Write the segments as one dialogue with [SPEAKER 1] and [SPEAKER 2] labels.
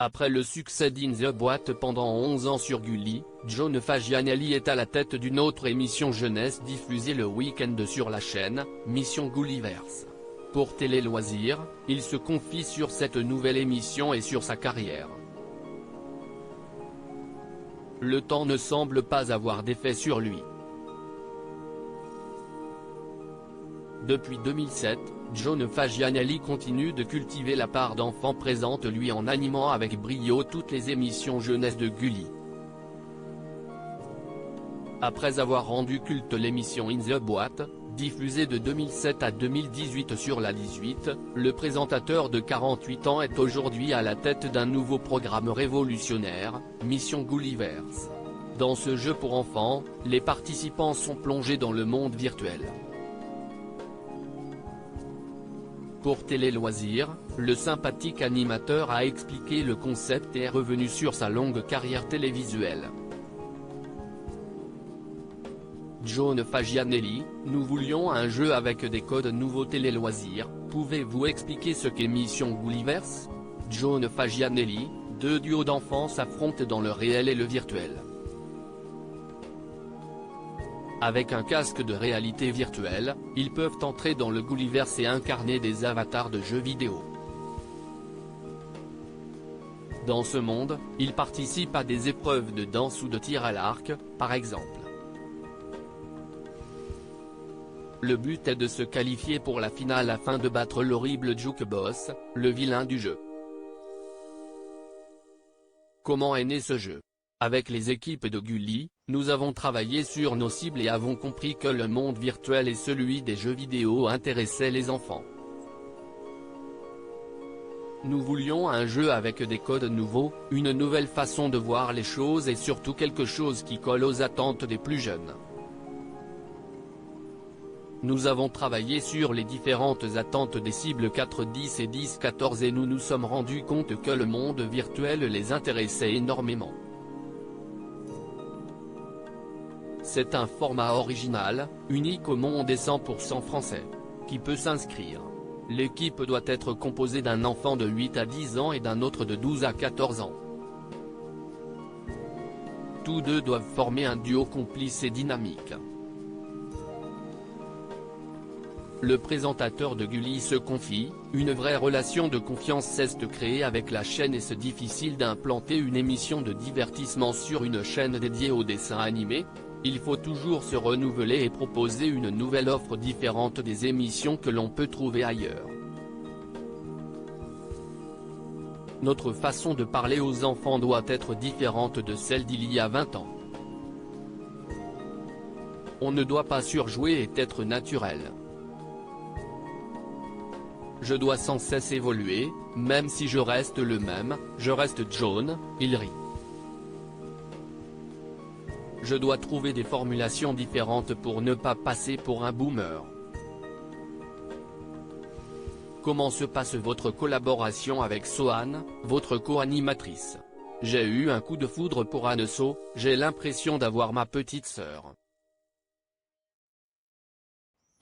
[SPEAKER 1] Après le succès d'In the Boîte pendant 11 ans sur Gulli, John Fagianelli est à la tête d'une autre émission jeunesse diffusée le week-end sur la chaîne, Mission Gulliver's. Pour Télé Loisirs, il se confie sur cette nouvelle émission et sur sa carrière. Le temps ne semble pas avoir d'effet sur lui. Depuis 2007, John Fagianelli continue de cultiver la part d'enfant présente lui en animant avec brio toutes les émissions jeunesse de Gulli. Après avoir rendu culte l'émission In the Boîte, diffusée de 2007 à 2018 sur la 18, le présentateur de 48 ans est aujourd'hui à la tête d'un nouveau programme révolutionnaire, Mission Gulliver's. Dans ce jeu pour enfants, les participants sont plongés dans le monde virtuel. Pour Télé Loisirs, le sympathique animateur a expliqué le concept et est revenu sur sa longue carrière télévisuelle. John Fagianelli, nous voulions un jeu avec des codes nouveaux Télé Loisirs, pouvez-vous expliquer ce qu'est Mission Gulliver's? John Fagianelli, deux duos d'enfants s'affrontent dans le réel et le virtuel. Avec un casque de réalité virtuelle, ils peuvent entrer dans le Gulliver's et incarner des avatars de jeux vidéo. Dans ce monde, ils participent à des épreuves de danse ou de tir à l'arc, par exemple. Le but est de se qualifier pour la finale afin de battre l'horrible Jukeboss, le vilain du jeu. Comment est né ce jeu? Avec les équipes de Gulli, nous avons travaillé sur nos cibles et avons compris que le monde virtuel et celui des jeux vidéo intéressaient les enfants. Nous voulions un jeu avec des codes nouveaux, une nouvelle façon de voir les choses et surtout quelque chose qui colle aux attentes des plus jeunes. Nous avons travaillé sur les différentes attentes des cibles 4-10 et 10-14 et nous nous sommes rendus compte que le monde virtuel les intéressait énormément. C'est un format original, unique au monde et 100% français. Qui peut s'inscrire? L'équipe doit être composée d'un enfant de 8 à 10 ans et d'un autre de 12 à 14 ans. Tous deux doivent former un duo complice et dynamique. Le présentateur de Gulli se confie, une vraie relation de confiance s'est créée avec la chaîne et c'est difficile d'implanter une émission de divertissement sur une chaîne dédiée aux dessins animés. Il faut toujours se renouveler et proposer une nouvelle offre différente des émissions que l'on peut trouver ailleurs. Notre façon de parler aux enfants doit être différente de celle d'il y a 20 ans. On ne doit pas surjouer et être naturel. Je dois sans cesse évoluer, même si je reste le même, je reste John, il rit. Je dois trouver des formulations différentes pour ne pas passer pour un boomer. Comment se passe votre collaboration avec Sohan, votre co-animatrice? J'ai eu un coup de foudre pour Anne So, j'ai l'impression d'avoir ma petite sœur.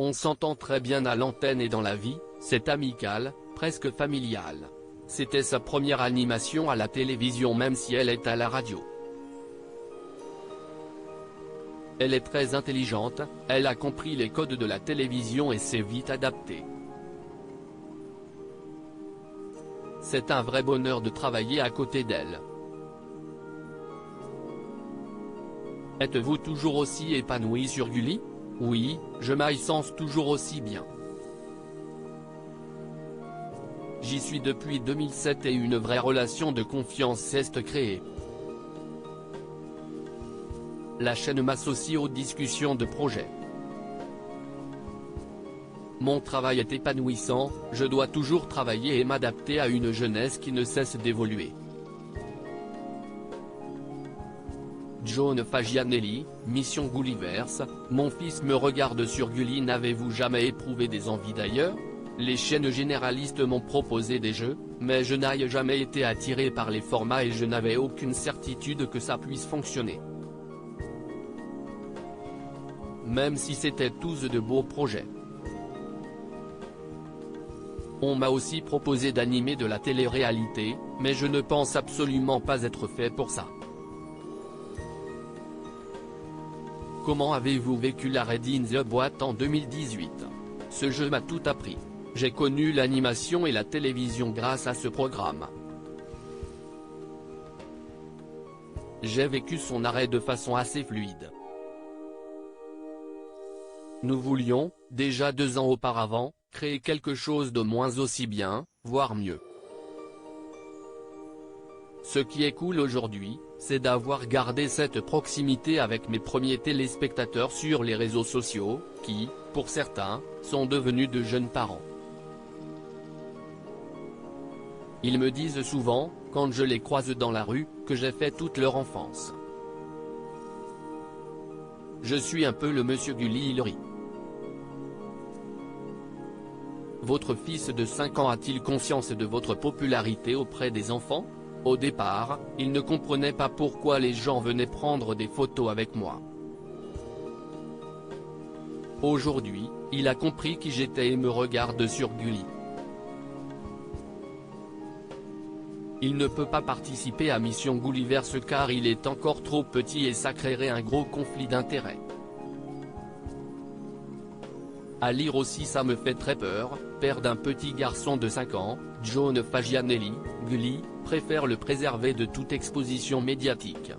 [SPEAKER 1] On s'entend très bien à l'antenne et dans la vie, c'est amical, presque familial. C'était sa première animation à la télévision même si elle est à la radio. Elle est très intelligente, elle a compris les codes de la télévision et s'est vite adaptée. C'est un vrai bonheur de travailler à côté d'elle. Êtes-vous toujours aussi épanoui sur Gulli? Oui, je m'y sens toujours aussi bien. J'y suis depuis 2007 et une vraie relation de confiance s'est créée. La chaîne m'associe aux discussions de projet. Mon travail est épanouissant, je dois toujours travailler et m'adapter à une jeunesse qui ne cesse d'évoluer. John Fagianelli, Mission Gulliver's, mon fils me regarde sur Gulli. N'avez-vous jamais éprouvé des envies d'ailleurs? Les chaînes généralistes m'ont proposé des jeux, mais je n'ai jamais été attiré par les formats et je n'avais aucune certitude que ça puisse fonctionner. Même si c'était tous de beaux projets. On m'a aussi proposé d'animer de la télé-réalité, mais je ne pense absolument pas être fait pour ça. Comment avez-vous vécu la Red in the Boîte en 2018? Ce jeu m'a tout appris. J'ai connu l'animation et la télévision grâce à ce programme. J'ai vécu son arrêt de façon assez fluide. Nous voulions, déjà 2 ans auparavant, créer quelque chose de moins aussi bien, voire mieux. Ce qui est cool aujourd'hui, c'est d'avoir gardé cette proximité avec mes premiers téléspectateurs sur les réseaux sociaux, qui, pour certains, sont devenus de jeunes parents. Ils me disent souvent, quand je les croise dans la rue, que j'ai fait toute leur enfance. Je suis un peu le monsieur Gulli Hillary. Votre fils de 5 ans a-t-il conscience de votre popularité auprès des enfants? Au départ, il ne comprenait pas pourquoi les gens venaient prendre des photos avec moi. Aujourd'hui, il a compris qui j'étais et me regarde sur Gulli. Il ne peut pas participer à Mission Gulliverse car il est encore trop petit et ça créerait un gros conflit d'intérêts. À lire aussi ça me fait très peur, père d'un petit garçon de 5 ans, John Fagianelli, Gulli, préfère le préserver de toute exposition médiatique.